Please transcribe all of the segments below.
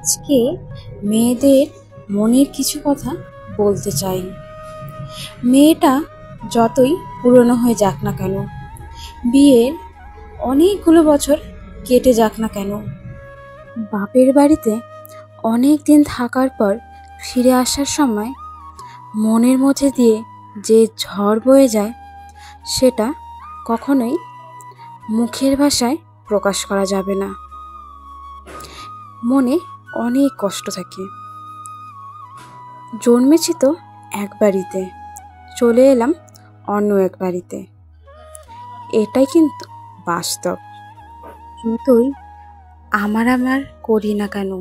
আজকে মেয়েদের মনের কিছু কথা বলতে চাই। মেয়েটা যতই পুরনো হয়ে যাক না কেন, বিয়ের অনেকগুলো বছর কেটে যাক না কেন, বাপের বাড়িতে অনেক দিন থাকার পর ফিরে আসার সময় মনের মধ্যে দিয়ে যে ঝড় বয়ে যায়, সেটা কখনোই মুখের ভাষায় প্রকাশ করা যাবে না। মনে অনেক কষ্ট থাকে। জন্মেছি তো এক বাড়িতে, চলে এলাম অন্য এক বাড়িতে, এটাই কিন্তু বাস্তব। যতই আমার করি না কেন,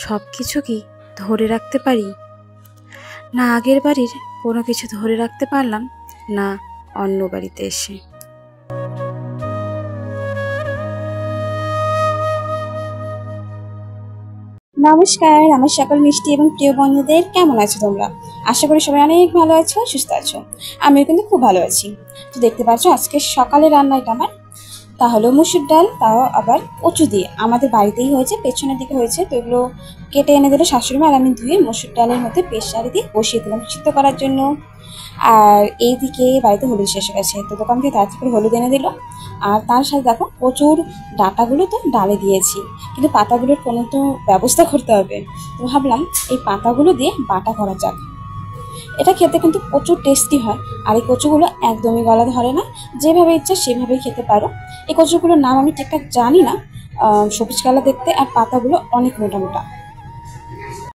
সব কিছু কি ধরে রাখতে পারি? না আগের বাড়ির কোনো কিছু ধরে রাখতে পারলাম, না অন্য বাড়িতে এসে। নমস্কার আমার সকল মিষ্টি এবং প্রিয় বন্ধুদের, কেমন আছো তোমরা? আশা করি সবাই অনেক ভালো আছো, সুস্থ আছো। আমিও কিন্তু খুব ভালো আছি। তো দেখতে পাচ্ছ আজকে সকালে রান্নাটা আমার তা হলো মুসুর ডাল, তাও আবার কচু দিয়ে। আমাদের বাড়িতেই হয়েছে, পেছনের দিকে হয়েছে, তো এগুলো কেটে এনে দিল শাশুড়ি মা, আর আমি ধুয়ে মুসুর ডালের মধ্যে প্রেসারে দিয়ে বসিয়ে দিলাম সিদ্ধ করার জন্য। আর এইদিকে বাড়িতে হলুদ শেষ হয়ে গেছে, তো দোকান থেকে তাড়াতাড়ি করে হলুদ এনে দিল। আর তার সাথে দেখো কচুর ডাঁটাগুলো তো ডালে দিয়েছি, কিন্তু পাতাগুলোর কোনো তো ব্যবস্থা করতে হবে। তো ভাবলাম এই পাতাগুলো দিয়ে বাটা করা যাক। এটা খেতে কিন্তু প্রচুর টেস্টি হয়। আর এই কচুগুলো একদমই গলা ধরে না, যেভাবে ইচ্ছা সেভাবেই খেতে পারো। এই কচুগুলোর নাম আমি ঠিকঠাক জানি না, সবুজ কালার দেখতে, আর পাতাগুলো অনেক মোটা মোটা।